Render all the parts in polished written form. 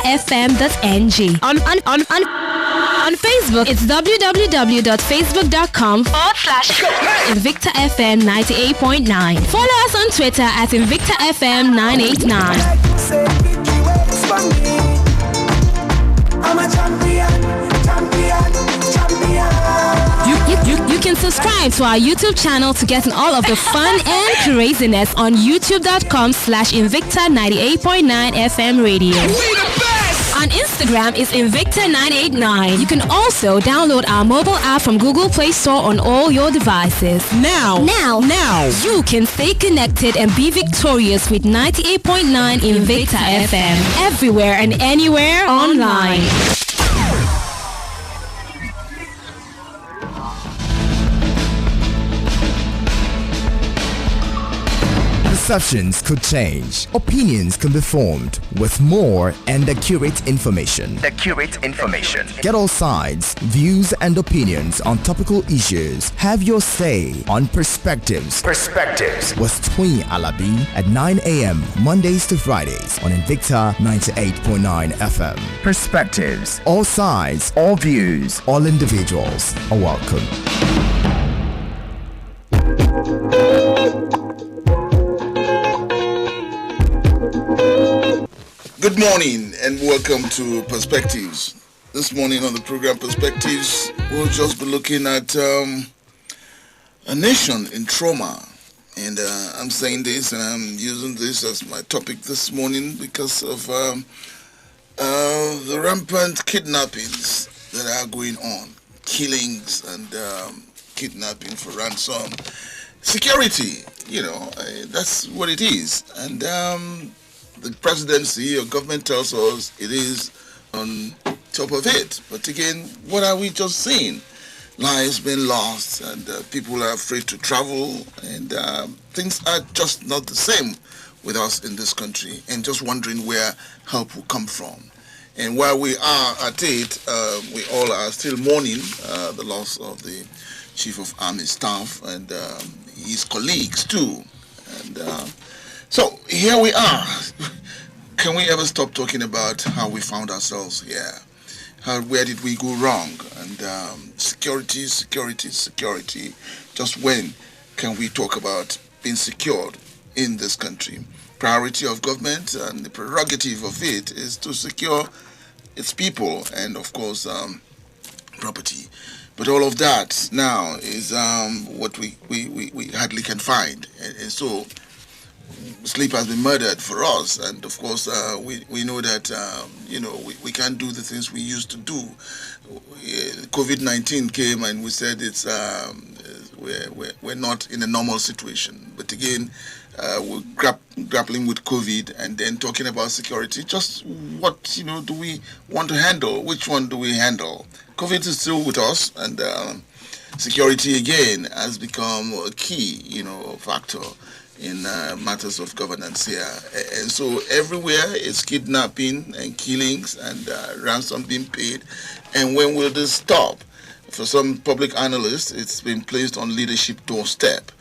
invictafm.ng. On Facebook, it's www.facebook.com/InvictaFM 98.9. Follow us on Twitter at InvictaFM 989. I'm a champion. You can subscribe to our YouTube channel to get all of the fun and craziness on youtube.com/Invicta 98.9 FM radio. On Instagram is Invicta 989. You can also download our mobile app from Google Play Store on all your devices. Now, you can stay connected and be victorious with 98.9 Invicta FM. Everywhere and anywhere online. Perceptions could change. Opinions can be formed with more and accurate information. Get all sides, views and opinions on topical issues. Have your say on Perspectives with Twin Alabi at 9 a.m. Mondays to Fridays on Invicta 98.9 FM. Perspectives. All sides, all views, all individuals are welcome. Good morning and welcome to Perspectives. This morning on the program Perspectives, we'll just be looking at a nation in trauma. And I'm saying this and I'm using this as my topic this morning because of the rampant kidnappings that are going on. Killings and kidnapping for ransom. Security, that's what it is. And the presidency or government tells us it is on top of it. But again, what are we just seeing? Lives being lost and people are afraid to travel and things are just not the same with us in this country and just wondering where help will come from. And while we are at it, we all are still mourning the loss of the Chief of Army Staff and his colleagues too. And so here we are. Can we ever stop talking about how we found ourselves here? Where did we go wrong? And security. Just when can we talk about being secured in this country? Priority of government and the prerogative of it is to secure its people and, of course, property. But all of that now is what we hardly can find. And so sleep has been murdered for us, and of course we know that we can't do the things we used to do. COVID-19 came and we said it's we're not in a normal situation, but again we're grappling with COVID and then talking about security. Just what do we want to handle? Which one do we handle? COVID is still with us, and security again has become a key factor in matters of governance here. And so everywhere it's kidnapping and killings and ransom being paid. And when will this stop? For some public analysts, it's been placed on leadership doorstep.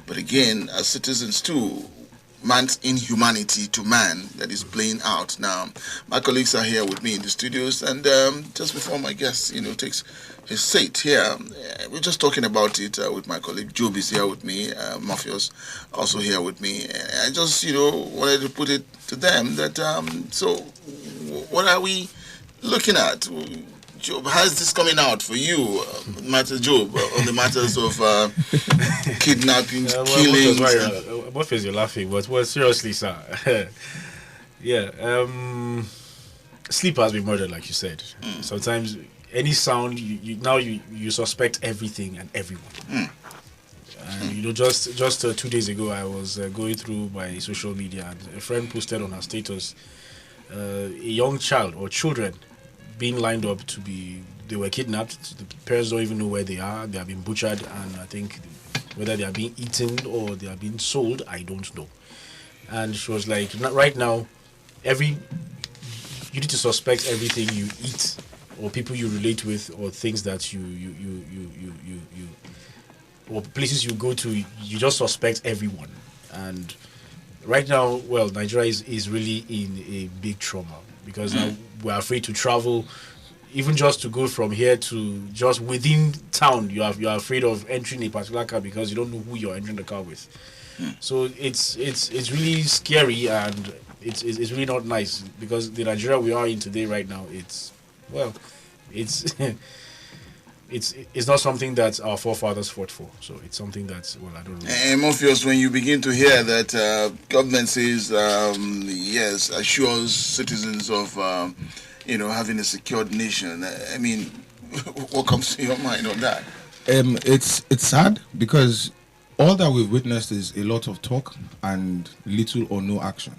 But again, as citizens too, man's inhumanity to man that is playing out now. My colleagues are here with me in the studios, and just before my guest, takes his seat here, we're just talking about it with my colleague. Job is here with me, Morpheus also here with me. I just, wanted to put it to them that, so what are we looking at? Job, how's this coming out for you, Matter Job, on the matters of kidnapping, killings? Morpheus, you're laughing, but seriously, sir. Sleep has been murdered, like you said. Sometimes any sound, you suspect everything and everyone. And just 2 days ago, I was going through my social media, and a friend posted on her status a young child or children being lined up they were kidnapped. The parents don't even know where they are. They have been butchered, and I think whether they are being eaten or they are being sold, I don't know. And she was like, right now, you need to suspect everything you eat, or people you relate with, or things that you or places you go to. You just suspect everyone. And right now, Nigeria is really in a big trauma. because now we're afraid to travel. Even just to go from here to just within town, you are afraid of entering a particular car because you don't know who you're entering the car with. So it's really scary, and it's really not nice, because the Nigeria we are in today right now, it's it's not something that our forefathers fought for. So it's something that, well, I don't know. And Morpheus, when you begin to hear that government says yes, assures citizens of having a secured nation, I mean, what comes to your mind on that? It's sad, because all that we've witnessed is a lot of talk and little or no action.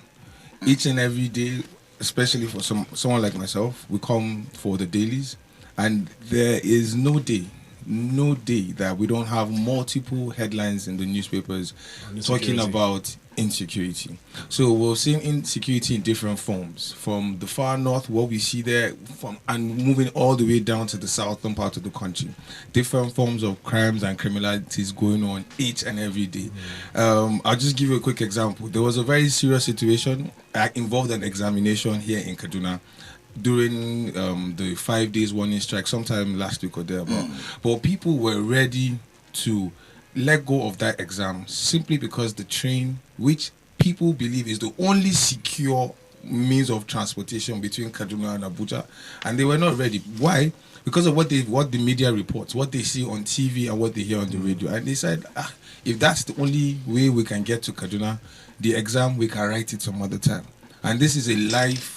Each and every day, especially for someone like myself, we come for the dailies, and there is no day that we don't have multiple headlines in the newspapers talking about insecurity. So we're seeing insecurity in different forms, from the far north, what we see there, and moving all the way down to the southern part of the country. Different forms of crimes and criminalities going on each and every day. I'll just give you a quick example. There was a very serious situation that involved an examination here in Kaduna during the 5 days warning strike, sometime last week or thereabout. But people were ready to let go of that exam simply because the train, which people believe is the only secure means of transportation between Kaduna and Abuja, and they were not ready. Why? Because of what the media reports, what they see on TV and what they hear on the radio. And they said, if that's the only way we can get to Kaduna, the exam, we can write it some other time. And this is a life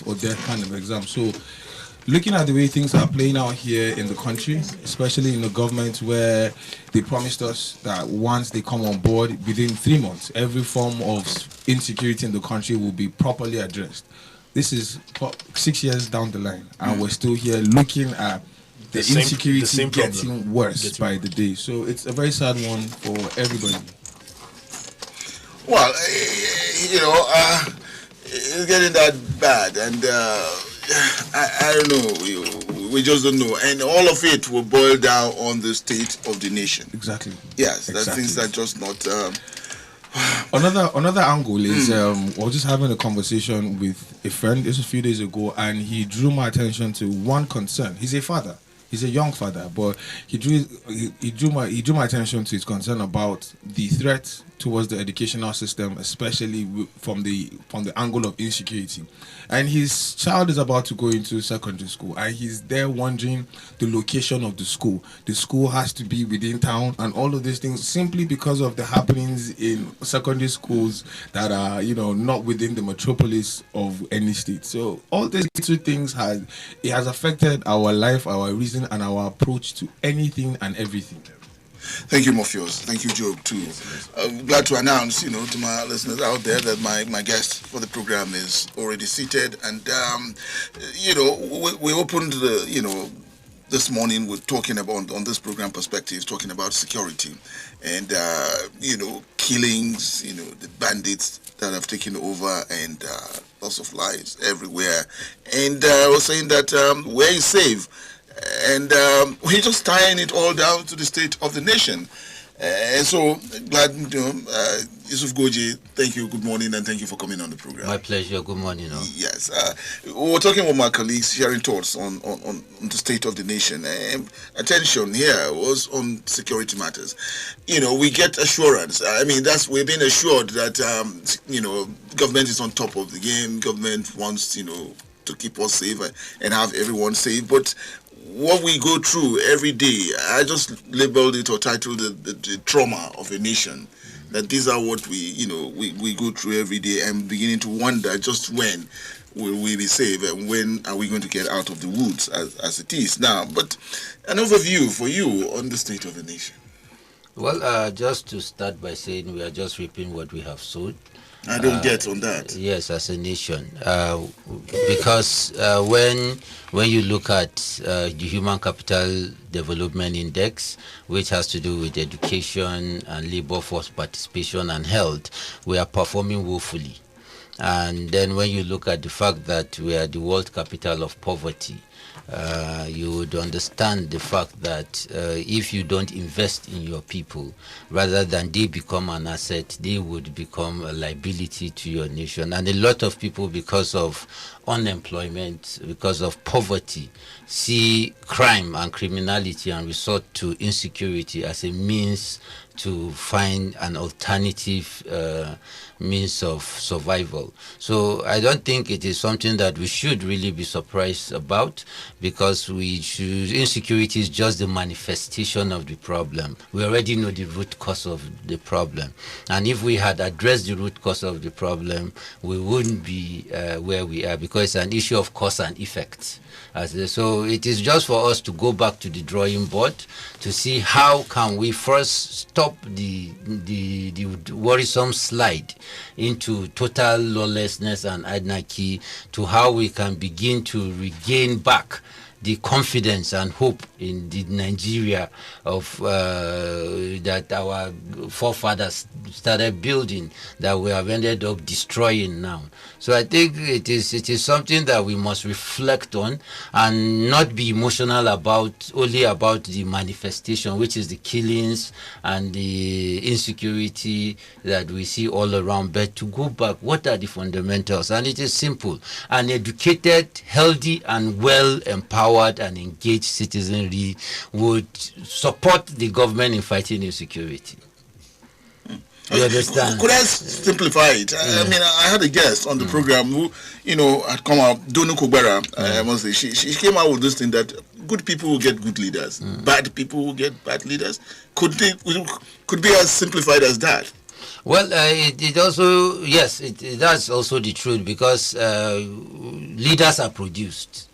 or death kind of exam. So looking at the way things are playing out here in the country, especially in the government, where they promised us that once they come on board, within 3 months, every form of insecurity in the country will be properly addressed. This is 6 years down the line, and we're still here looking at the insecurity getting worse by the day. So it's a very sad one for everybody. Well, it's getting that bad, and I don't know. We just don't know, and all of it will boil down on the state of the nation. Exactly. Yes, that's things that just not. Another angle is I was just having a conversation with a friend just a few days ago, and he drew my attention to one concern. He's a father. He's a young father, but he drew my attention to his concern about the threat towards the educational system, especially from the angle of insecurity. And his child is about to go into secondary school, and he's there wondering the location of the school. The school has to be within town, and all of these things, simply because of the happenings in secondary schools that are, not within the metropolis of any state. So all these two things has affected our life, our reason, and our approach to anything and everything. Thank you, Morpheus. Thank you, Job, too. Glad to announce, to my listeners out there that my guest for the program is already seated. And, we opened this morning with talking about, on this program perspective, talking about security and, killings, the bandits that have taken over, and loss of lives everywhere. And I was saying that where is safe? And we're just tying it all down to the state of the nation. And so glad, Yusuf Goji, thank you, good morning, and thank you for coming on the program. My pleasure, good morning. Yes, we were talking with my colleagues, sharing thoughts on the state of the nation. Attention here was on security matters. We get assurance. We've been assured that, government is on top of the game. Government wants, to keep us safe and have everyone safe. But what we go through every day, I just labeled it or titled it the trauma of a nation. That these are what we go through every day, and beginning to wonder just when will we be safe and when are we going to get out of the woods as it is now. But an overview for you on the state of the nation. Well, just to start by saying we are just reaping what we have sowed. I don't get on that. Yes, as a nation, because when you look at the Human Capital Development Index, which has to do with education and labor force participation and health, we are performing woefully. And then when you look at the fact that we are the world capital of poverty, you would understand the fact that if you don't invest in your people, rather than they become an asset, they would become a liability to your nation. And a lot of people, because of unemployment, because of poverty, see crime and criminality and resort to insecurity as a means to find an alternative means of survival. So I don't think it is something that we should really be surprised about, because insecurity is just the manifestation of the problem. We already know the root cause of the problem. And if we had addressed the root cause of the problem, we wouldn't be where we are, because it's an issue of cause and effect. So it is just for us to go back to the drawing board to see how can we first stop the worrisome slide into total lawlessness and anarchy, to how we can begin to regain back the confidence and hope in the Nigeria of that our forefathers started building, that we have ended up destroying now. So I think it is something that we must reflect on and not be emotional about, only about the manifestation, which is the killings and the insecurity that we see all around, but to go back, what are the fundamentals? And it is simple. An educated, healthy and well empowered and engaged citizenry would support the government in fighting insecurity. You understand? Could I simplify it? I mean, I had a guest on the program who, had come out, Donu Kubera, she came out with this thing that good people will get good leaders, bad people will get bad leaders. Could be as simplified as that? Well, it also, yes, that's also the truth, because leaders are produced.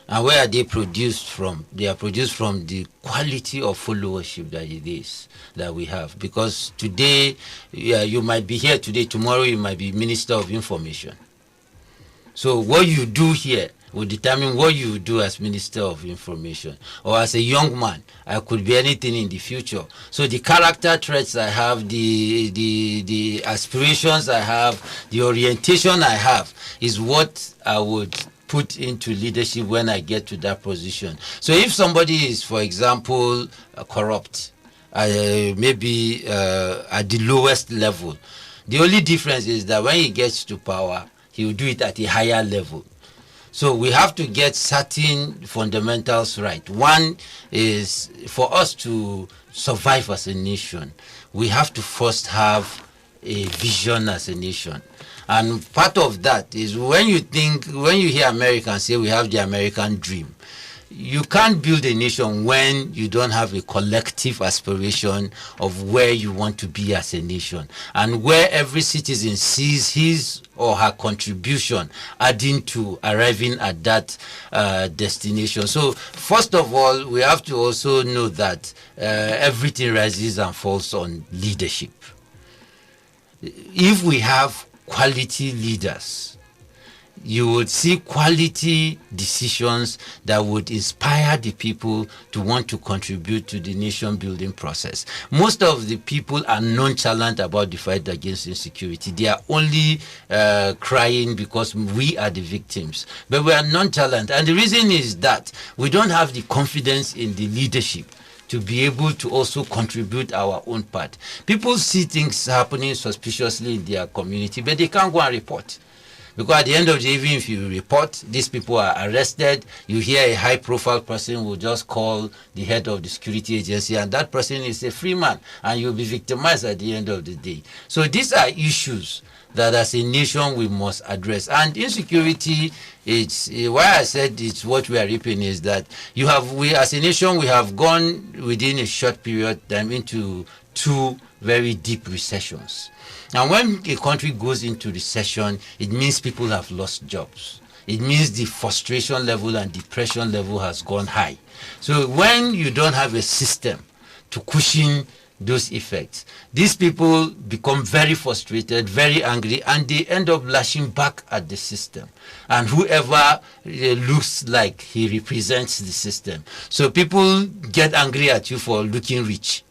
And where are they produced from? They are produced from the quality of followership that it is that we have. Because today, you might be here today, tomorrow you might be Minister of Information. So what you do here will determine what you do as Minister of Information. Or as a young man, I could be anything in the future. So the character traits I have, the aspirations I have, the orientation I have is what I would put into leadership when I get to that position. So if somebody is, for example, corrupt, maybe at the lowest level, the only difference is that when he gets to power, he will do it at a higher level. So we have to get certain fundamentals right. One is, for us to survive as a nation, we have to first have a vision as a nation. And part of that is when you hear Americans say we have the American dream, you can't build a nation when you don't have a collective aspiration of where you want to be as a nation, and where every citizen sees his or her contribution adding to arriving at that destination. So first of all, we have to also know that everything rises and falls on leadership. If we have quality leaders, you would see quality decisions that would inspire the people to want to contribute to the nation building process. Most of the people are nonchalant about the fight against insecurity. They are only crying because we are the victims. But we are nonchalant. And the reason is that we don't have the confidence in the leadership to be able to also contribute our own part. People see things happening suspiciously in their community, but they can't go and report. Because at the end of the day, even if you report, these people are arrested. You hear a high-profile person will just call the head of the security agency, and that person is a free man, and you'll be victimized at the end of the day. So these are issues that as a nation we must address. And insecurity, it's why I said it's what we are reaping is that we as a nation, we have gone within a short period time into two very deep recessions. And when a country goes into recession, it means people have lost jobs. It means the frustration level and depression level has gone high. So when you don't have a system to cushion those effects, these people become very frustrated, very angry, and they end up lashing back at the system. And whoever looks like he represents the system. So people get angry at you for looking rich.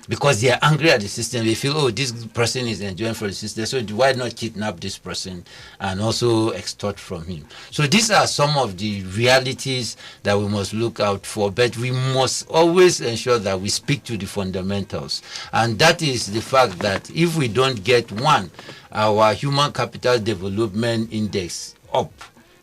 because they are angry at the system. They feel, oh, this person is enjoying from the system, so why not kidnap this person and also extort from him? So these are some of the realities that we must look out for, but we must always ensure that we speak to the fundamentals. And that is the fact that if we don't get our human capital development index up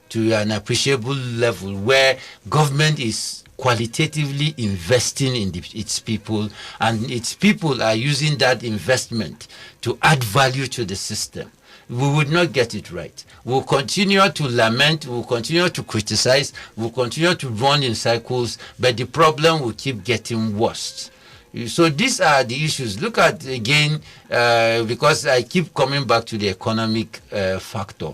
to an appreciable level where government is qualitatively investing in its people, and its people are using that investment to add value to the system, we would not get it right. We'll continue to lament, we'll continue to criticize, we'll continue to run in cycles, but the problem will keep getting worse. So these are the issues. Look at again, because I keep coming back to the economic factor.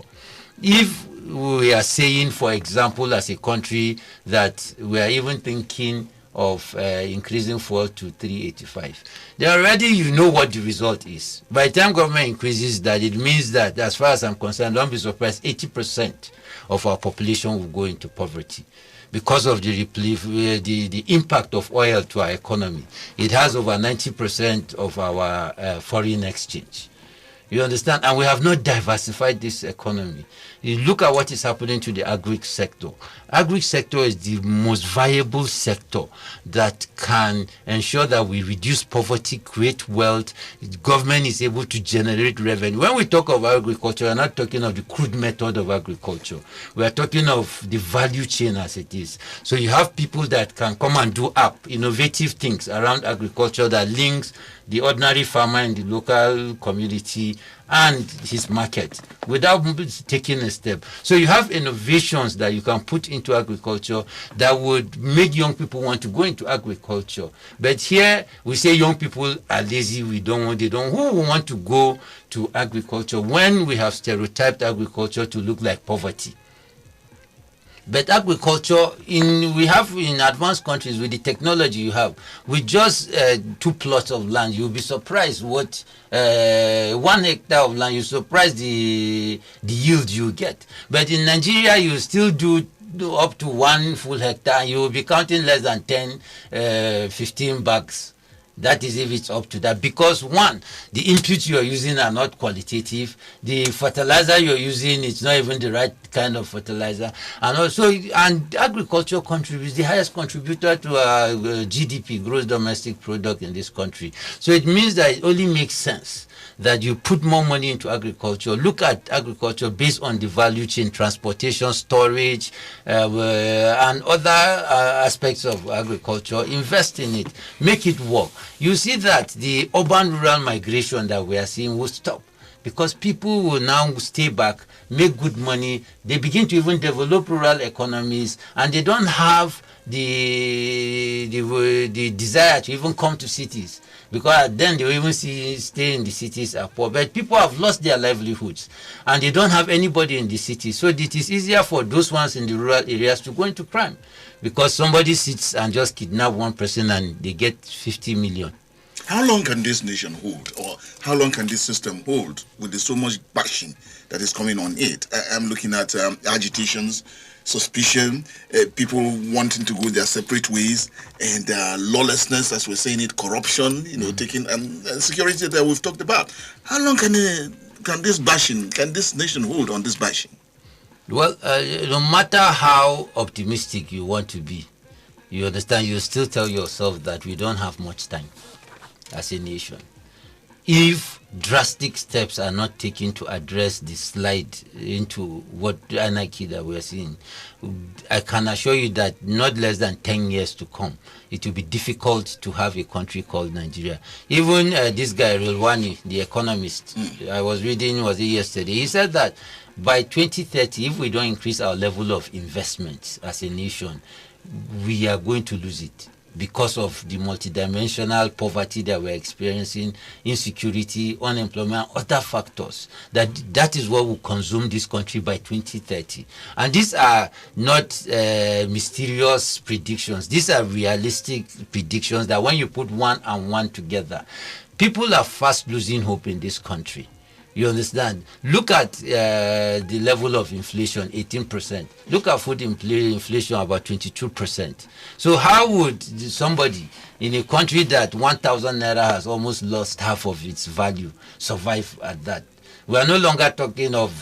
If we are saying, for example, as a country, that we are even thinking of increasing fuel to 385. Then already you know what the result is. By the time government increases that, it means that, as far as I'm concerned, don't be surprised, 80% of our population will go into poverty because of the impact of oil to our economy. It has over 90% of our foreign exchange. You understand? And we have not diversified this economy. You look at what is happening to the agri sector. Agri sector is the most viable sector that can ensure that we reduce poverty, create wealth. The government is able to generate revenue. When we talk of agriculture, we're not talking of the crude method of agriculture. We are talking of the value chain as it is. So you have people that can come and do innovative things around agriculture that links the ordinary farmer in the local community and his market without taking a step. So you have innovations that you can put into agriculture that would make young people want to go into agriculture. But here we say young people are lazy, who want to go to agriculture when we have stereotyped agriculture to look like poverty? But agriculture, we have in advanced countries with the technology you have, with just 2 plots of land, you'll be surprised what 1 hectare of land, you're surprised the yield you get. But in Nigeria, you still do up to 1 full hectare, you will be counting less than 10, 15 bags. That is if it's up to that. Because one, the inputs you are using are not qualitative. The fertilizer you're using is not even the right kind of fertilizer. And also, agriculture contributes, the highest contributor to our GDP, gross domestic product in this country. So it means that it only makes sense that you put more money into agriculture. Look at agriculture based on the value chain, transportation, storage, and other aspects of agriculture. Invest in it, make it work. You see that the urban-rural migration that we are seeing will stop because people will now stay back, make good money. They begin to even develop rural economies, and they don't have the desire to even come to cities, because then they will even stay in the cities are poor. But people have lost their livelihoods and they don't have anybody in the city, so it is easier for those ones in the rural areas to go into crime, because somebody sits and just kidnap one person and they get 50 million. How long can this nation hold, or how long can this system hold with so much bashing that is coming on it? I'm looking at agitations, suspicion, people wanting to go their separate ways, and lawlessness, as we're saying it, corruption, taking security that we've talked about. How long can this nation hold on this bashing? Well, no matter how optimistic you want to be, you understand, you still tell yourself that we don't have much time as a nation. If drastic steps are not taken to address the slide into what anarchy that we are seeing, I can assure you that not less than 10 years to come, it will be difficult to have a country called Nigeria. Even this guy, Rilwani, the economist, I was reading, was it yesterday, he said that by 2030, if we don't increase our level of investment as a nation, we are going to lose it, because of the multidimensional poverty that we're experiencing, insecurity, unemployment, other factors. That is what will consume this country by 2030. And these are not mysterious predictions. These are realistic predictions that when you put 1 and 1 together, people are fast losing hope in this country. You understand? Look at the level of inflation, 18%. Look at food inflation, about 22%. So how would somebody in a country that 1,000 naira has almost lost half of its value survive at that? We are no longer talking of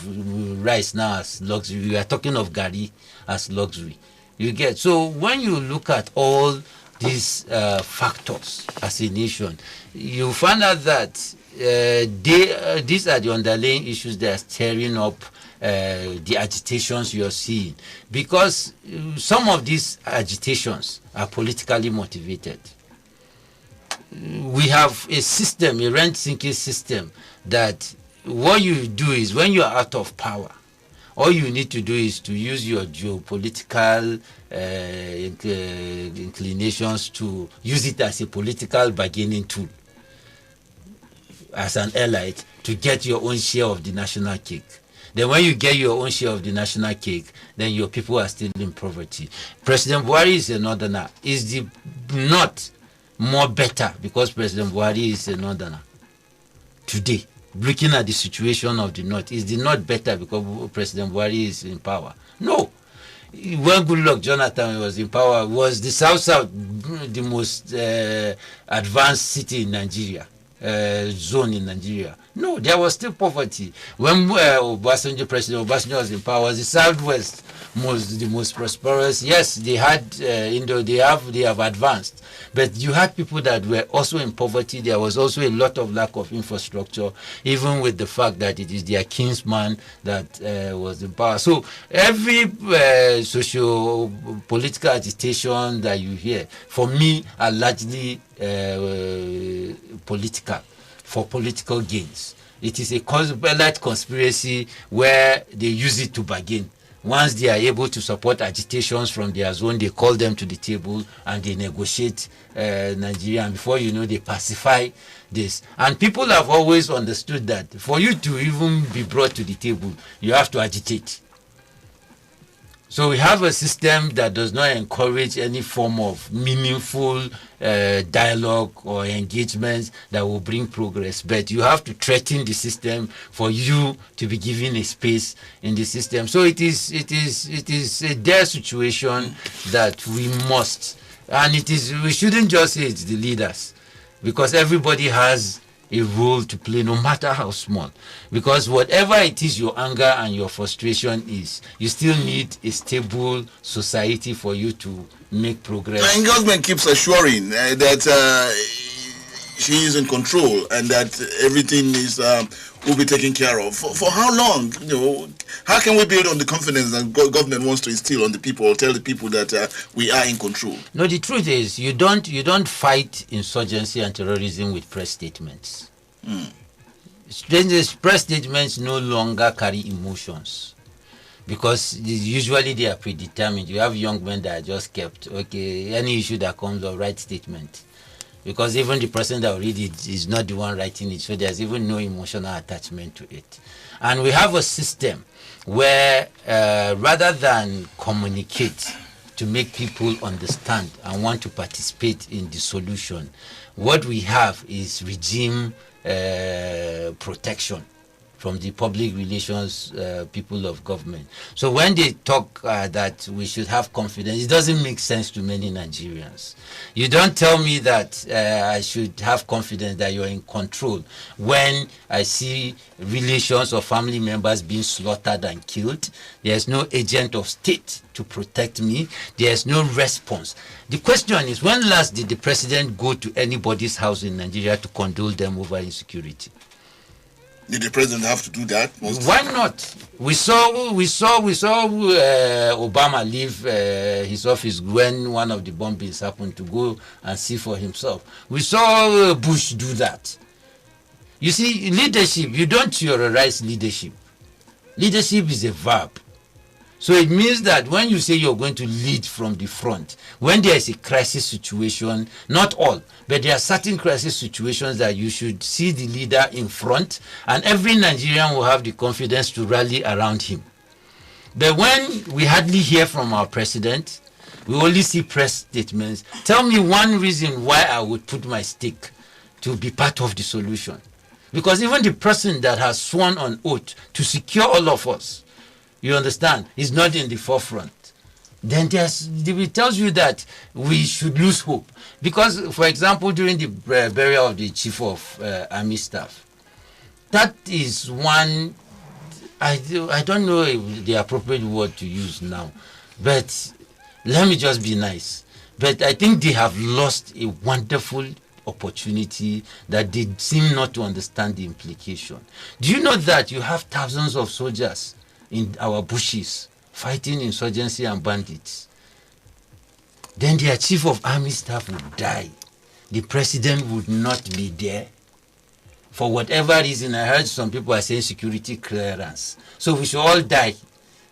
rice now as luxury. We are talking of gari as luxury. You get? So when you look at all these factors as a nation, you find out that these are the underlying issues that are stirring up the agitations you're seeing, because some of these agitations are politically motivated. We have a system, a rent-seeking system, that what you do is when you are out of power, all you need to do is to use your geopolitical inclinations to use it as a political bargaining tool, as an elite, to get your own share of the national cake. Then when you get your own share of the national cake, then your people are still in poverty. President Buhari is a northerner. Is the North more better because President Buhari is a northerner? Today, looking at the situation of the North, is the North better because President Buhari is in power? No. When Goodluck Jonathan was in power, was the South the most advanced city in Nigeria? Zone in Nigeria? No, there was still poverty. When President Obasanjo was in power, was the Southwest the most prosperous? Yes, they had, they have advanced, but you had people that were also in poverty. There was also a lot of lack of infrastructure, even with the fact that it is their kinsman that was in power. So every socio-political agitation that you hear, for me, are largely political, for political gains. It is a elite conspiracy where they use it to bargain. Once they are able to support agitations from their zone, they call them to the table and they negotiate Nigeria. And before you know, they pacify this. And people have always understood that for you to even be brought to the table, you have to agitate. So we have a system that does not encourage any form of meaningful dialogue or engagement that will bring progress. But you have to threaten the system for you to be given a space in the system. So it is a dire situation that we must, and we shouldn't just say it's the leaders, because everybody has a role to play, no matter how small. Because whatever it is your anger and your frustration is, you still need a stable society for you to make progress. And government keeps assuring that she is in control and that everything is will be taken care of. For how long? How can we build on the confidence that government wants to instill on the people, or tell the people that we are in control? No, the truth is you don't fight insurgency and terrorism with press statements. Press statements no longer carry emotions, because usually they are predetermined. You have young men that are just kept, okay, any issue that comes up, write statement. Because even the person that will read it is not the one writing it, so there's even no emotional attachment to it. And we have a system where rather than communicate to make people understand and want to participate in the solution, what we have is regime protection from the public relations people of government. So when they talk that we should have confidence, it doesn't make sense to many Nigerians. You don't tell me that I should have confidence that you're in control when I see relations or family members being slaughtered and killed. There's no agent of state to protect me. There's no response. The question is, when last did the president go to anybody's house in Nigeria to condole them over insecurity? Did the president have to do that? Why not? We saw Obama leave his office when one of the bombings happened, to go and see for himself. We saw Bush do that. You see, leadership, you don't theorize leadership. Leadership is a verb. So it means that when you say you're going to lead from the front, when there is a crisis situation, not all, but there are certain crisis situations that you should see the leader in front, and every Nigerian will have the confidence to rally around him. But when we hardly hear from our president, we only see press statements. Tell me one reason why I would put my stake to be part of the solution. Because even the person that has sworn on oath to secure all of us, you understand, is not in the forefront. Then it tells you that we should lose hope. Because, for example, during the burial of the Chief of Army Staff, that is one, I don't know the appropriate word to use now, but let me just be nice. But I think they have lost a wonderful opportunity that they seem not to understand the implication. Do you know that you have thousands of soldiers in our bushes fighting insurgency and bandits? Then their Chief of Army Staff would die. The president would not be there. For whatever reason, I heard some people are saying security clearance. So we should all die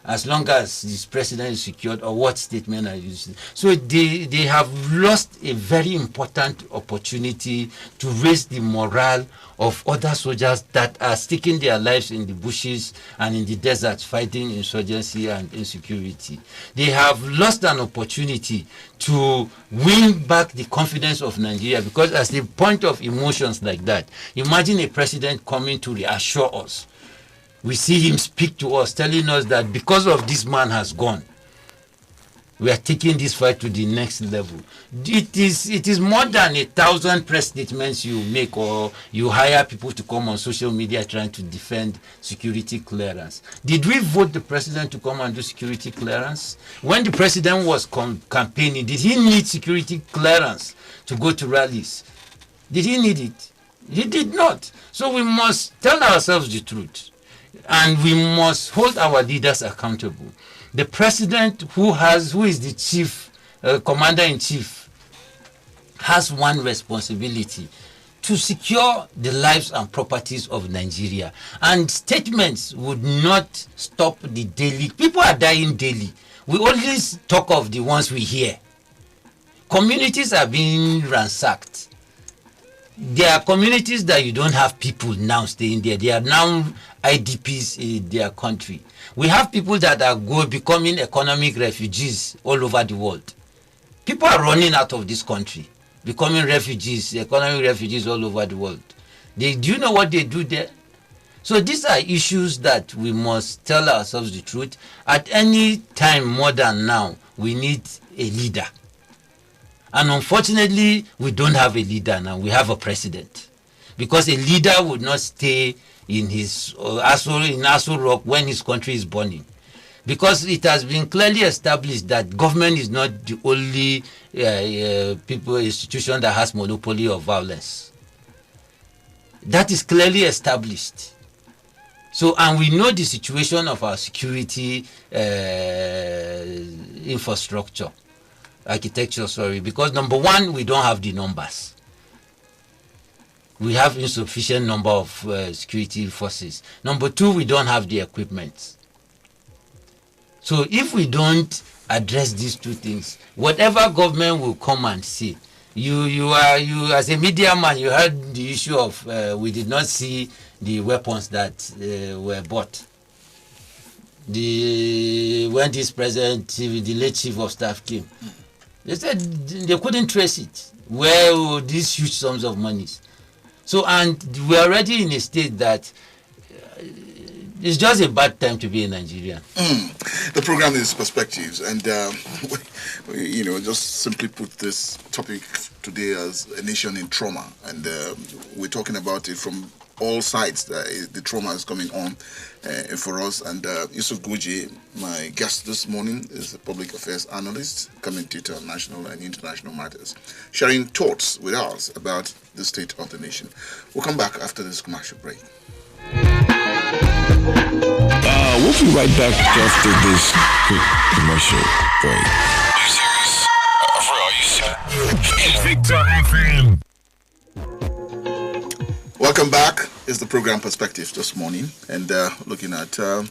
as long as this president is secured, or what statement are you using? So they have lost a very important opportunity to raise the morale of other soldiers that are sticking their lives in the bushes and in the deserts fighting insurgency and insecurity. They have lost an opportunity to win back the confidence of Nigeria, because as the point of emotions like that, imagine a president coming to reassure us. We see him speak to us, telling us that because of this man has gone, we are taking this fight to the next level. It is more than 1,000 press statements you make, or you hire people to come on social media trying to defend security clearance. Did we vote the president to come and do security clearance? When the president was campaigning, did he need security clearance to go to rallies? Did he need it? He did not. So we must tell ourselves the truth. And we must hold our leaders accountable. The president, who is the chief, commander-in-chief, has one responsibility: to secure the lives and properties of Nigeria. And statements would not stop the daily. People are dying daily. We always talk of the ones we hear. Communities are being ransacked. There are communities that you don't have people now staying there. They are now IDPs in their country. We have people that are becoming economic refugees all over the world. People are running out of this country, becoming refugees, economic refugees all over the world. Do you know what they do there? So these are issues that we must tell ourselves the truth. At any time more than now, we need a leader. And unfortunately, we don't have a leader now. We have a president. Because a leader would not stay in his Aso Rock when his country is burning. Because it has been clearly established that government is not the only institution that has monopoly of violence. That is clearly established. So, and we know the situation of our security infrastructure. Architecture, sorry, because number one, we don't have the numbers. We have insufficient number of security forces. Number two, we don't have the equipment. So if we don't address these two things, whatever government will come and say, you as a media man, you heard the issue of we did not see the weapons that were bought. When this president, the late chief of staff came, they said they couldn't trace it. Where these huge sums of money? So, and we're already in a state that it's just a bad time to be a Nigerian. The program is Perspectives, and just simply put this topic today as a nation in trauma, and we're talking about it from all sides. The trauma is coming on for us, and Yusuf Guji, my guest this morning, is a public affairs analyst, commentator on national and international matters, sharing thoughts with us about the state of the nation. We'll come back after this commercial break. We'll be right back after this quick commercial break. Are you serious? For real, are you serious? Victor FM. Welcome back. It's the program Perspectives this morning, and looking at the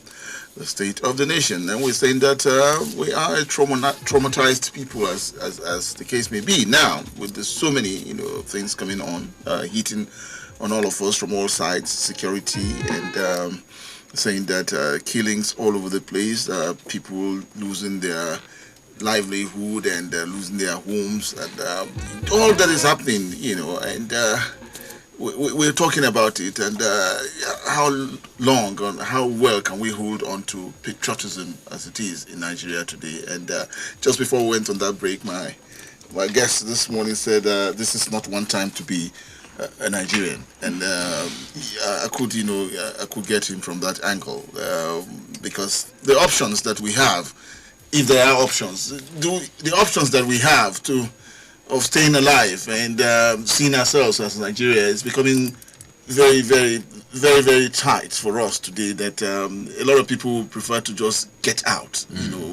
state of the nation. And we're saying that we are traumatized people, as the case may be. Now, with so many things coming on, hitting on all of us from all sides, security, and saying that killings all over the place, people losing their livelihood and losing their homes, and all that is happening, and we're talking about it, and how long and how well can we hold on to patriotism as it is in Nigeria today? And just before we went on that break, my guest this morning said this is not one time to be a Nigerian, and I could get him from that angle because the options that we have, if there are options, the options that we have of staying alive and seeing ourselves as Nigeria is becoming very, very, very, very tight for us today. That a lot of people prefer to just get out,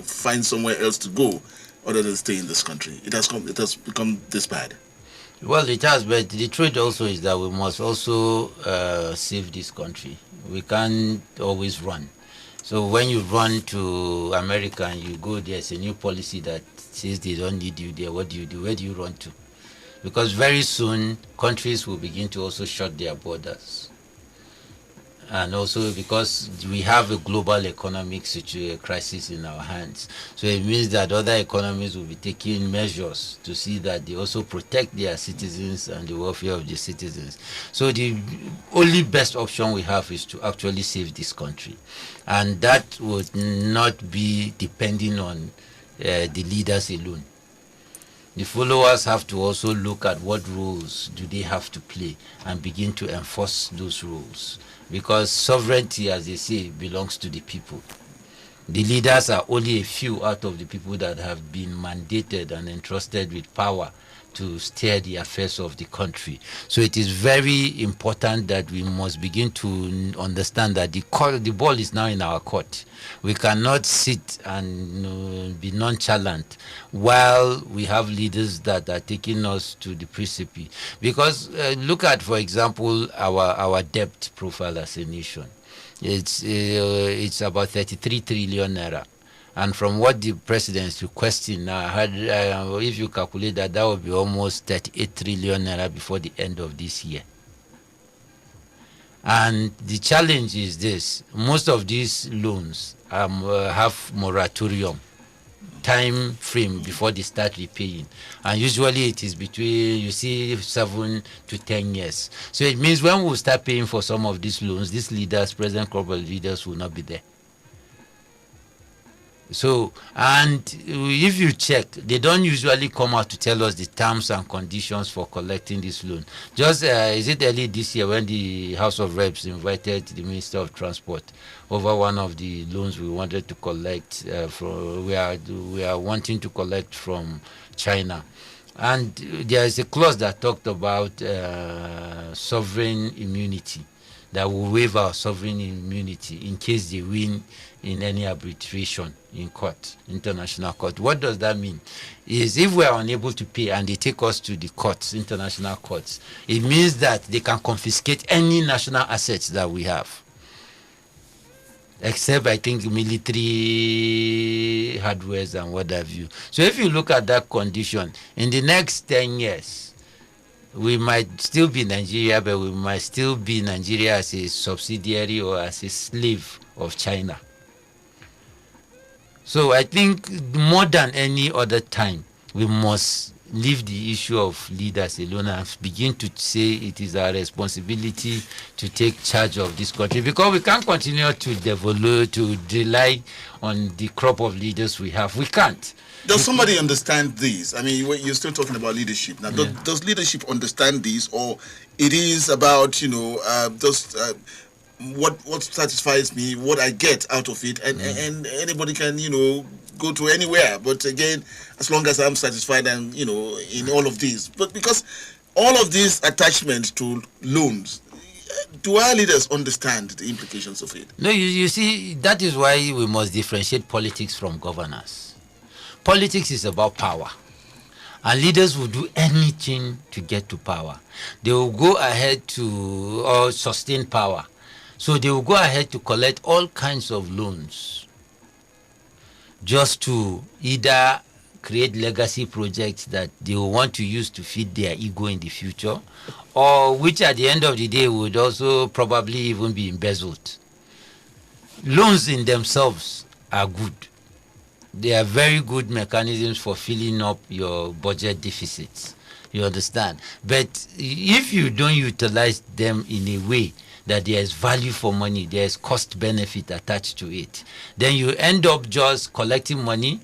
find somewhere else to go other than stay in this country. It has become this bad. Well, it has, but the truth also is that we must also save this country. We can't always run. So when you run to America and you go, there's a new policy that says they don't need you there. What do you do? Where do you run to? Because very soon countries will begin to also shut their borders. And also because we have a global economic crisis in our hands. So it means that other economies will be taking measures to see that they also protect their citizens and the welfare of the citizens. So the only best option we have is to actually save this country. And that would not be depending on the leaders alone. The followers have to also look at what rules do they have to play and begin to enforce those rules. Because sovereignty, as they say, belongs to the people. The leaders are only a few out of the people that have been mandated and entrusted with power to steer the affairs of the country. So it is very important that we must begin to understand that the ball is now in our court. We cannot sit and be nonchalant while we have leaders that are taking us to the precipice. Because look at, for example, our debt profile as a nation. It's about 33 trillion naira. And from what the president is requesting now, if you calculate that, that will be almost 38 trillion naira before the end of this year. And the challenge is this: most of these loans have moratorium time frame before they start repaying, and usually it is between 7 to 10 years. So it means when we start paying for some of these loans, these leaders, present corporate leaders, will not be there. So, and if you check, they don't usually come out to tell us the terms and conditions for collecting this loan. Just, is it early this year when the House of Reps invited the Minister of Transport over one of the loans we wanted to collect we are wanting to collect from China. And there is a clause that talked about sovereign immunity, that will waive our sovereign immunity in case they win in any arbitration in court, international court. What does that mean? Is if we are unable to pay and they take us to the courts, international courts, it means that they can confiscate any national assets that we have, except I think military hardwares and what have you. So if you look at that condition, in the next 10 years, we might still be Nigeria, but we might still be Nigeria as a subsidiary or as a slave of China. So I think more than any other time, we must leave the issue of leaders alone and begin to say it is our responsibility to take charge of this country, because we can't continue to develop, to rely on the crop of leaders we have. We can't. Does somebody understand this? I mean, you're still talking about leadership. Now, does leadership understand this, or it is about, what satisfies me, what I get out of it, and anybody can, go to anywhere. But again, as long as I'm satisfied and, in all of this. But because all of this attachment to loans, do our leaders understand the implications of it? No, you see, that is why we must differentiate politics from governance. Politics is about power. And leaders will do anything to get to power. They will go ahead to sustain power. So they will go ahead to collect all kinds of loans just to either create legacy projects that they will want to use to feed their ego in the future, or which at the end of the day would also probably even be embezzled. Loans in themselves are good. They are very good mechanisms for filling up your budget deficits. You understand? But if you don't utilize them in a way that there is value for money, there is cost benefit attached to it, then you end up just collecting money,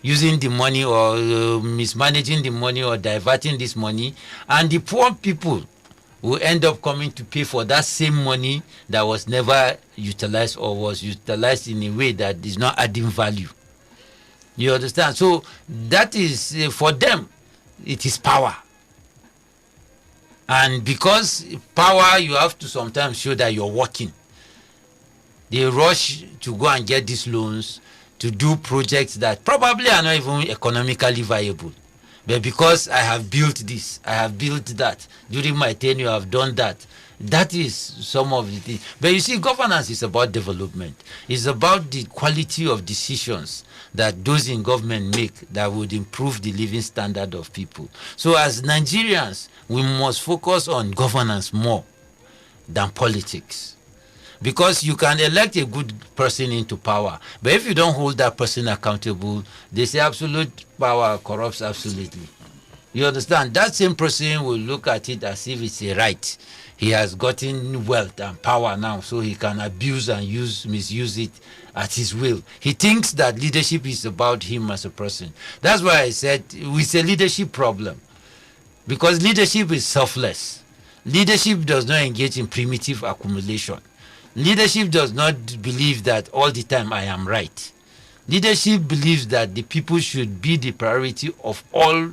using the money, or mismanaging the money, or diverting this money, and the poor people will end up coming to pay for that same money that was never utilized, or was utilized in a way that is not adding value. You understand? So that is, for them, it is power. And because power, you have to sometimes show that you're working. They rush to go and get these loans to do projects that probably are not even economically viable. But because I have built this, I have built that, during my tenure I have done that. That is some of the things. But you see, governance is about development. It's about the quality of decisions that those in government make that would improve the living standard of people. So as Nigerians, we must focus on governance more than politics. Because you can elect a good person into power, but if you don't hold that person accountable, they say absolute power corrupts absolutely. You understand? That same person will look at it as if it's a right. He has gotten wealth and power now, so he can abuse and misuse it at his will. He thinks that leadership is about him as a person. That's why I said it's a leadership problem. Because leadership is selfless. Leadership does not engage in primitive accumulation. Leadership does not believe that all the time I am right. Leadership believes that the people should be the priority of all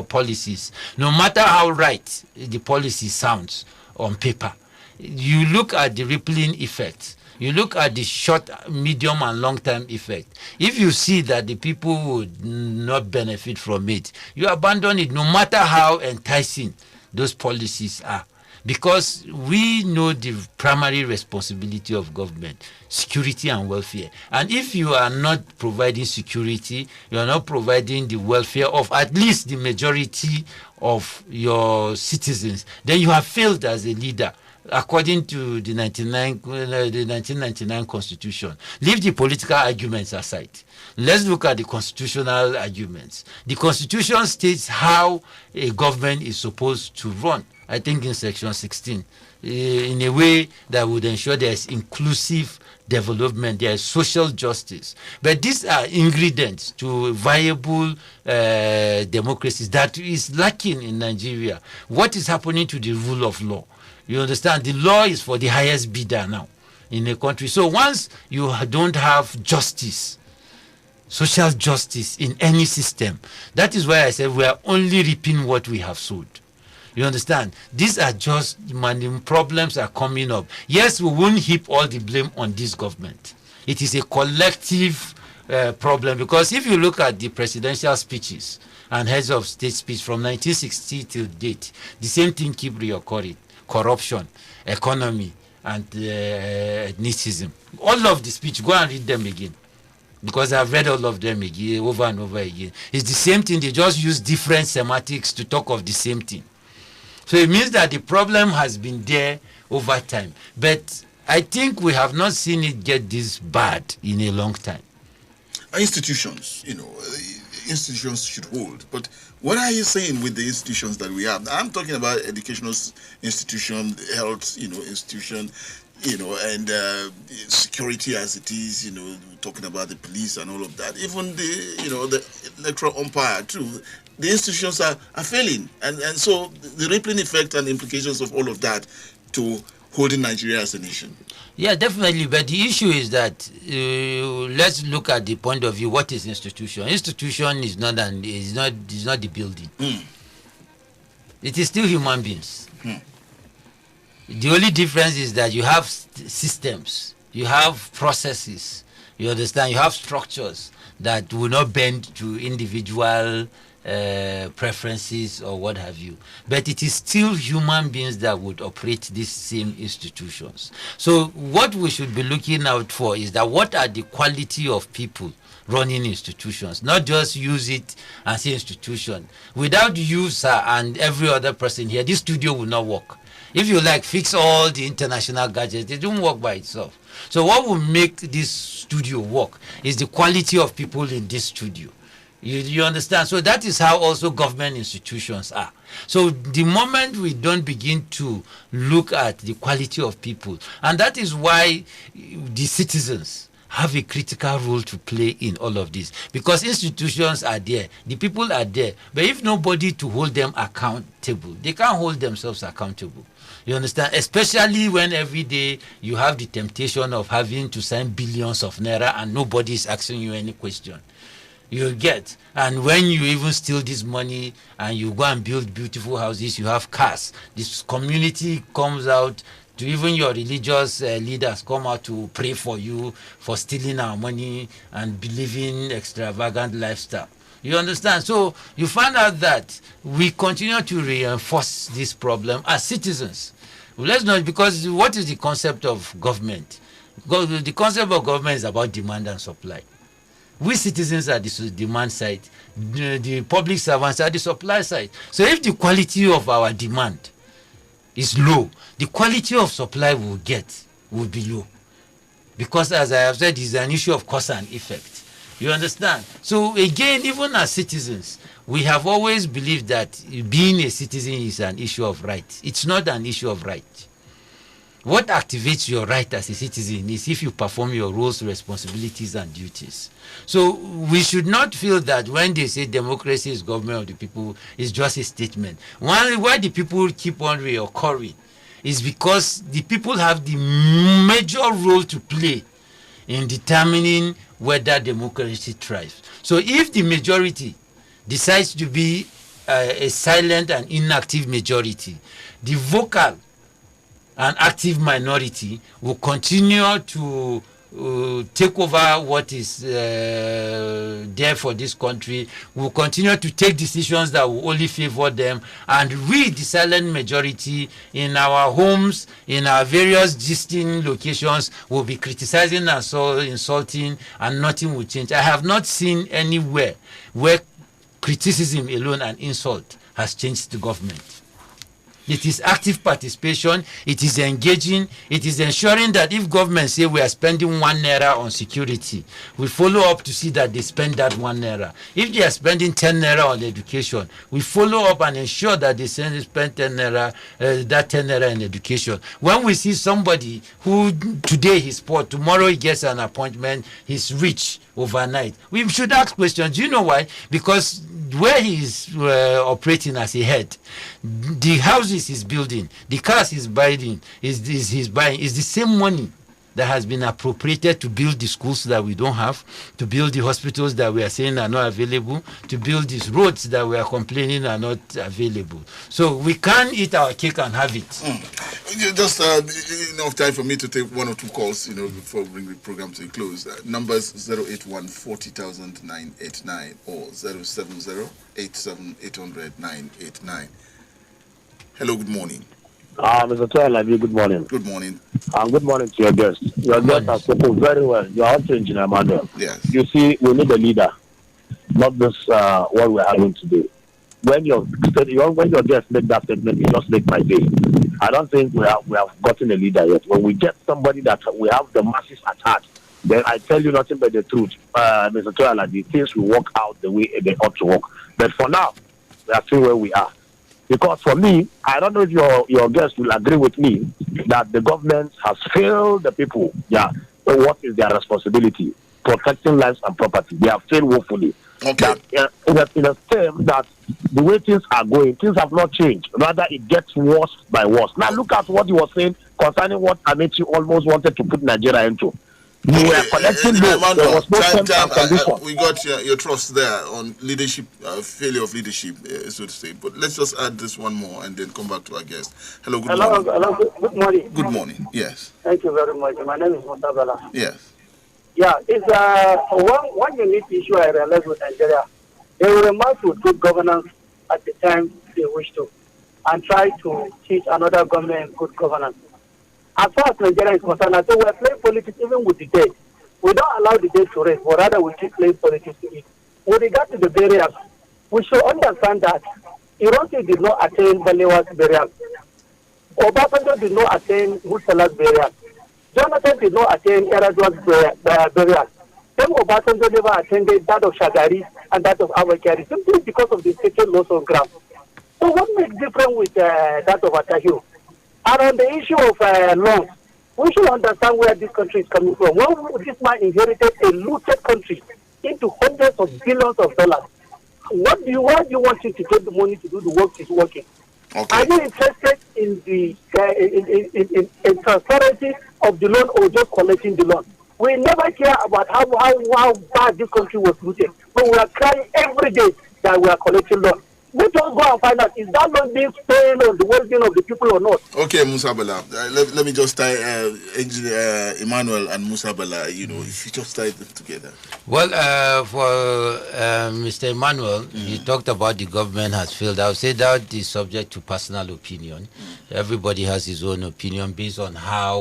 policies, no matter how right the policy sounds on paper. You look at the rippling effect. You look at the short, medium, and long-term effect. If you see that the people would not benefit from it, you abandon it, no matter how enticing those policies are. Because we know the primary responsibility of government, security and welfare. And if you are not providing security, you are not providing the welfare of at least the majority of your citizens, then you have failed as a leader. According to the 1999 Constitution. Leave the political arguments aside. Let's look at the constitutional arguments. The Constitution states how a government is supposed to run, I think in section 16, in a way that would ensure there is inclusive development, there is social justice. But these are ingredients to viable democracies that is lacking in Nigeria. What is happening to the rule of law? You understand? The law is for the highest bidder now in a country. So once you don't have justice, social justice in any system, that is why I said we are only reaping what we have sowed. You understand? These are just problems are coming up. Yes, we won't heap all the blame on this government. It is a collective problem, because if you look at the presidential speeches and heads of state speech from 1960 till date, the same thing keep reoccurring. Corruption, economy, and ethnicism. All of the speech, go and read them again. Because I've read all of them again, over and over again. It's the same thing, they just use different semantics to talk of the same thing. So it means that the problem has been there over time. But I think we have not seen it get this bad in a long time. Institutions, institutions should hold. But what are you saying with the institutions that we have? I'm talking about educational institution, health, institution, and security as it is, talking about the police and all of that. Even the electoral umpire too. The institutions are failing. And so the rippling effect and implications of all of that to holding Nigeria as a nation. Yeah, definitely. But the issue is that let's look at the point of view. What is institution? Institution is not the building. It is still human beings. The only difference is that you have systems, you have processes, you understand, you have structures that will not bend to individual preferences or what have you. But it is still human beings that would operate these same institutions. So what we should be looking out for is that what are the quality of people running institutions, not just use it as an institution. Without you, sir, and every other person here, this studio will not work. If you like fix all the international gadgets, it won't work by itself. So what will make this studio work is the quality of people in this studio. You understand? So that is how also government institutions are. So the moment we don't begin to look at the quality of people, and that is why the citizens have a critical role to play in all of this, because institutions are there, the people are there, but if nobody to hold them accountable, they can't hold themselves accountable. You understand? Especially when every day you have the temptation of having to send billions of naira and nobody is asking you any question. You get, and when you even steal this money and you go and build beautiful houses, you have cars, this community comes out to, even your religious leaders come out to pray for you for stealing our money and believing extravagant lifestyle. You understand? So you find out that we continue to reinforce this problem as citizens. Let's not, because what is the concept of government? The concept of government is about demand and supply. We citizens are the demand side, the public servants are the supply side. So if the quality of our demand is low, the quality of supply we'll get will be low. Because as I have said, it's an issue of cause and effect. You understand? So again, even as citizens, we have always believed that being a citizen is an issue of right. It's not an issue of right. What activates your right as a citizen is if you perform your roles, responsibilities, and duties. So we should not feel that when they say democracy is government of the people, it's just a statement. Why the people keep on reoccurring is because the people have the major role to play in determining whether democracy thrives. So if the majority decides to be a silent and inactive majority, the vocal an active minority will continue to take over what is there for this country, will continue to take decisions that will only favor them, and we, the silent majority, in our homes, in our various distinct locations, will be criticizing and so insulting, and nothing will change. I have not seen anywhere where criticism alone and insult has changed the government. It is active participation, it is engaging, it is ensuring that if government say we are spending 1 naira on security, we follow up to see that they spend that 1 naira. If they are spending 10 naira on education, we follow up and ensure that they spend 10 naira, that 10 naira in education. When we see somebody who today he's poor, tomorrow he gets an appointment, he's rich overnight, we should ask questions. Do you know why? Because where he is operating as a head, the houses he's building, the cars he's buying, is the same money that has been appropriated to build the schools that we don't have, to build the hospitals that we are saying are not available, to build these roads that we are complaining are not available. So we can't eat our cake and have it. Just enough time for me to take 1 or 2 calls, before we bring the program to a close. Numbers 081 40,000 989 or 070 87 800 989. Hello, good morning. Mr. Tualabi, good morning. Good morning. Good morning to your guest. Your guest has spoken very well. You are also Engineer Emmanuel. Yes. You see, we need a leader, not this what we're having today. When your guest make that statement, you just make my day. I don't think we have gotten a leader yet. When we get somebody that we have the masses at heart, then I tell you nothing but the truth. Mr. Tualabi, things will work out the way they ought to work. But for now, we are still where we are. Because for me, I don't know if your guest will agree with me that the government has failed the people. Yeah, so what is their responsibility? Protecting lives and property. They have failed woefully. Okay. That, in a term that the way things are going, things have not changed. Rather, it gets worse by worse. Now, look at what you were saying concerning what Amechi almost wanted to put Nigeria into. We were collecting loans. There was no terms and conditions. We got your trust there on leadership, failure of leadership, so to say. But let's just add this one more and then come back to our guest. Hello, good morning. Hello, good morning. Good morning, yes. Thank you very much. My name is Montabala. Yes. Yeah, it's one unique issue I realized with Nigeria. They were remarked with good governance at the time they wish to, and try to teach another government good governance. As far as Nigeria is concerned, I think we are playing politics even with the dead. We don't allow the dead to rest, but rather we keep playing politics to it. With regard to the burials, we should understand that Ironsi did not attain Balewa's burial. Obasanjo did not attain Mursala's burial. Jonathan did not attain Eradua's burial. Then Obasanjo never attended that of Shagari and that of Awakari simply because of the sacred loss of ground. So what makes different with that of Atahiru? And on the issue of loans, we should understand where this country is coming from. When this man inherited a looted country into hundreds of billions of dollars, why do you want him to take the money to do the work he's working? Okay. Are you interested in the in transparency of the loan or just collecting the loan? We never care about how bad this country was looted, but we are crying every day that we are collecting loans. Let us go and find out, is that loan being spent on the well-being of the people or not? Okay, Musa Bala. Let me just tie Engineer Emmanuel and Musa Bala, if you just tie them together. Well, for Mr. Emmanuel, he talked about the government has failed. I would say that is subject to personal opinion. Everybody has his own opinion based on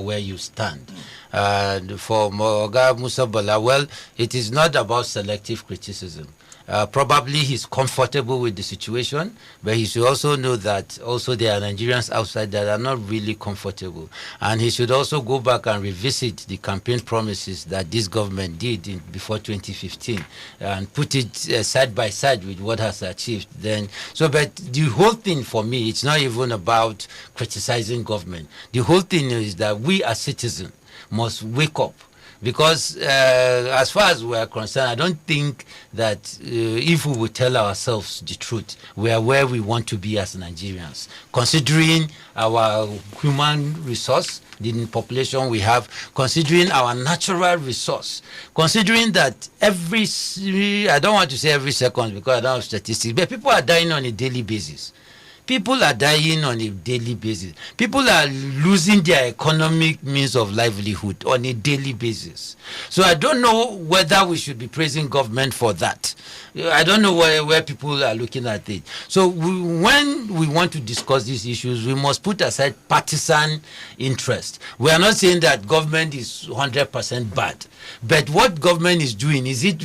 where you stand. And for Moga Musa Bala, well, it is not about selective criticism. Probably he's comfortable with the situation, but he should also know that also there are Nigerians outside that are not really comfortable. And he should also go back and revisit the campaign promises that this government did before 2015 and put it side by side with what has achieved then. But the whole thing for me, it's not even about criticizing government. The whole thing is that we as citizens must wake up. Because as far as we are concerned, I don't think that if we would tell ourselves the truth, we are where we want to be as Nigerians. Considering our human resource, the population we have, considering our natural resource, considering that I don't want to say every second because I don't have statistics, but people are dying on a daily basis. People are dying on a daily basis. People are losing their economic means of livelihood on a daily basis. So I don't know whether we should be praising government for that. I don't know where people are looking at it. So when we want to discuss these issues, we must put aside partisan interest. We are not saying that government is 100% bad. But what government is doing, is it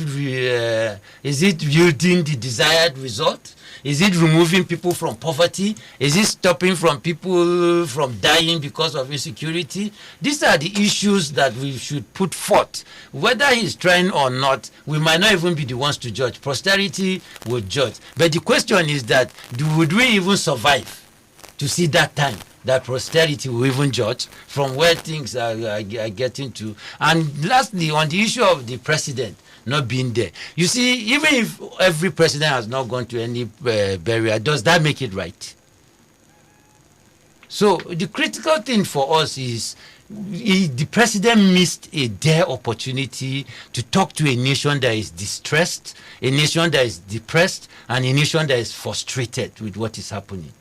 yielding the desired result? Is it removing people from poverty? Is it stopping from people from dying because of insecurity? These are the issues that we should put forth. Whether he's trying or not, we might not even be the ones to judge. Posterity will judge. But the question is that, would we even survive to see that time? That posterity will even judge from where things are getting to. And lastly, on the issue of the president not being there, you see, even if every president has not gone to any burial, does that make it right? So the critical thing for us is the president missed a rare opportunity to talk to a nation that is distressed, a nation that is depressed, and a nation that is frustrated with what is happening.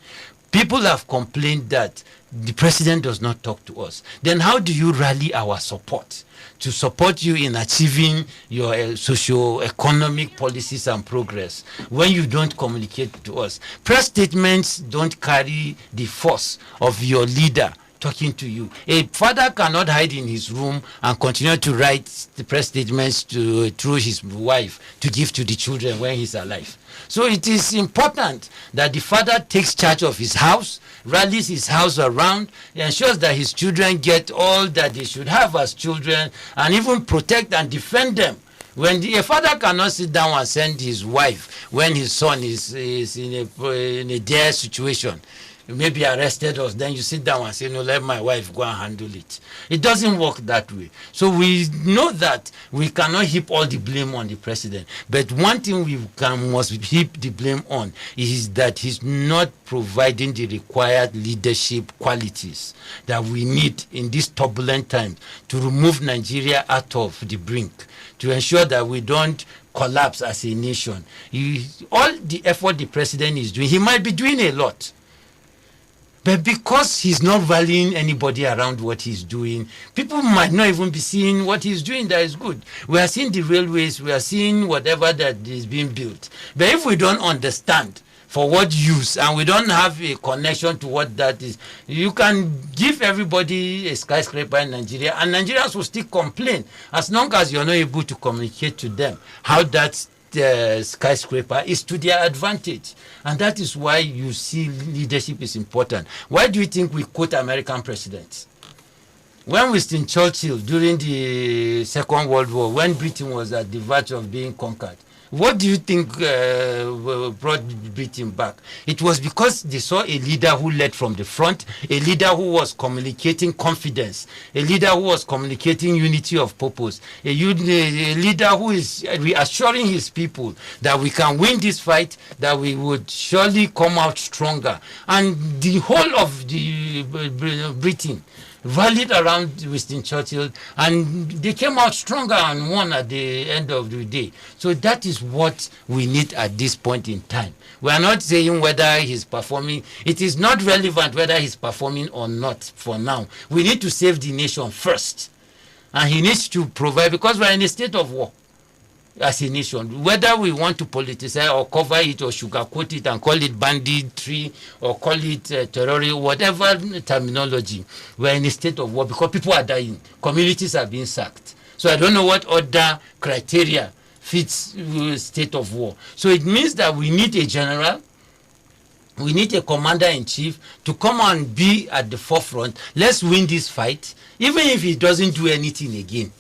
People have complained that the president does not talk to us. Then how do you rally our support to support you in achieving your socio-economic policies and progress when you don't communicate to us? Press statements don't carry the force of your leader talking to you. A father cannot hide in his room and continue to write the press statements through his wife to give to the children when he's alive. So it is important that the father takes charge of his house, rallies his house around, ensures that his children get all that they should have as children, and even protect and defend them. When a father cannot sit down and send his wife when his son is in a dire situation, maybe arrested us, then you sit down and say, no, let my wife go and handle it. It doesn't work that way. So we know that we cannot heap all the blame on the president. But one thing we must heap the blame on is that he's not providing the required leadership qualities that we need in this turbulent time to remove Nigeria out of the brink, to ensure that we don't collapse as a nation. All the effort the president is doing, he might be doing a lot. But because he's not valuing anybody around what he's doing, people might not even be seeing what he's doing that is good. We are seeing the railways, we are seeing whatever that is being built. But if we don't understand For what use? And we don't have a connection to what that is. You can give everybody a skyscraper in Nigeria, and Nigerians will still complain as long as you're not able to communicate to them how that skyscraper is to their advantage. And that is why you see leadership is important. Why do you think we quote American presidents? When Winston Churchill, during the Second World War, when Britain was at the verge of being conquered, what do you think brought Britain back? It was because they saw a leader who led from the front, a leader who was communicating confidence, a leader who was communicating unity of purpose, a leader who is reassuring his people that we can win this fight, that we would surely come out stronger. And the whole of the Britain rallied around Winston Churchill, and they came out stronger and won at the end of the day. So that is what we need at this point in time. We are not saying whether he's performing. It is not relevant whether he's performing or not for now. We need to save the nation first. And he needs to provide, because we're in a state of war as a nation. Whether we want to politicize or cover it or sugarcoat it and call it banditry or call it terrorism, whatever terminology, we're in a state of war because people are dying. Communities are being sacked. So I don't know what other criteria fits state of war. So it means that we need a general, we need a commander-in-chief to come and be at the forefront. Let's win this fight, even if he doesn't do anything again.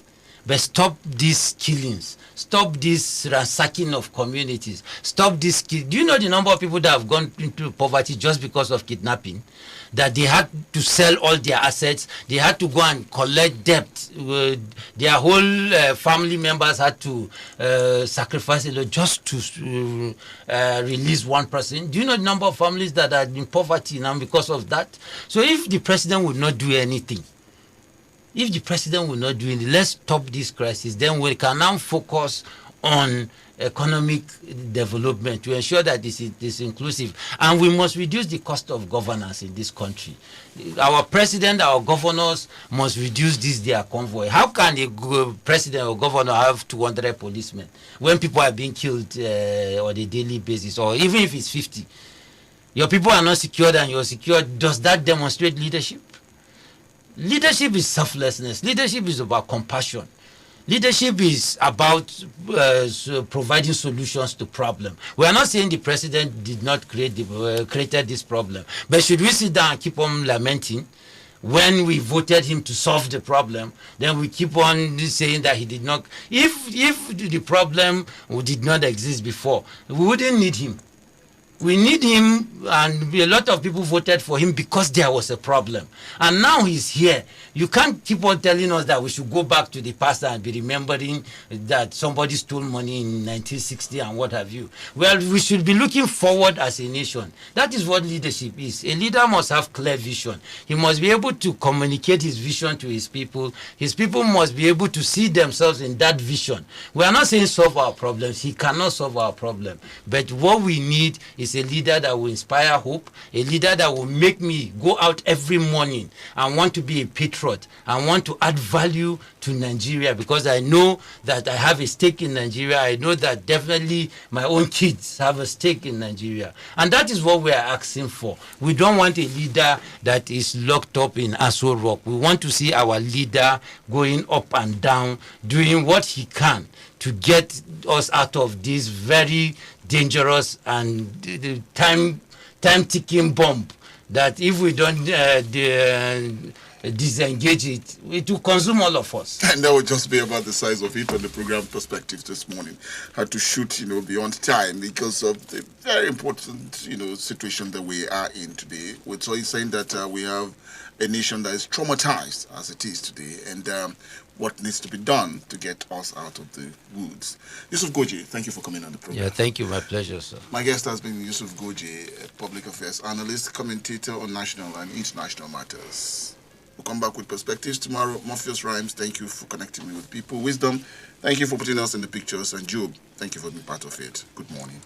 But stop these killings. Stop this ransacking of communities. Stop this. Do you know the number of people that have gone into poverty just because of kidnapping? That they had to sell all their assets. They had to go and collect debt. Their whole family members had to sacrifice a lot just to release one person. Do you know the number of families that are in poverty now because of that? So if the president would not do anything, if the president will not do it, let's stop this crisis. Then we can now focus on economic development to ensure that this is inclusive. And we must reduce the cost of governance in this country. Our president, our governors must reduce their convoy. How can a president or governor have 200 policemen when people are being killed on a daily basis, or even if it's 50? Your people are not secured and you're secured. Does that demonstrate leadership? Leadership is selflessness. Leadership is about compassion. Leadership is about providing solutions to problems. We are not saying the president did not created this problem, but should we sit down and keep on lamenting when we voted him to solve the problem? Then we keep on saying that he did not. If the problem did not exist before, we wouldn't need him. We need him, and a lot of people voted for him because there was a problem. And now he's here. You can't keep on telling us that we should go back to the past and be remembering that somebody stole money in 1960 and what have you. Well, we should be looking forward as a nation. That is what leadership is. A leader must have clear vision. He must be able to communicate his vision to his people. His people must be able to see themselves in that vision. We are not saying solve our problems. He cannot solve our problem. But what we need is a leader that will inspire hope, a leader that will make me go out every morning and want to be a patriot and want to add value to Nigeria, because I know that I have a stake in Nigeria. I know that definitely my own kids have a stake in Nigeria. And that is what we are asking for. We don't want a leader that is locked up in Aso Rock. We want to see our leader going up and down, doing what he can to get us out of this very dangerous and time-ticking bomb that if we don't disengage it, it will consume all of us. And that would just be about the size of it on the program perspective this morning. Had to shoot, beyond time because of the very important, situation that we are in today. So he's saying that we have a nation that is traumatized as it is today, and what needs to be done to get us out of the woods. Yusuf Goje, thank you for coming on the program. Yeah, thank you. My pleasure, sir. My guest has been Yusuf Goje, a public affairs analyst, commentator on national and international matters. We'll come back with perspectives tomorrow. Morpheus Rhymes, thank you for connecting me with people. Wisdom, thank you for putting us in the pictures. And Job, thank you for being part of it. Good morning.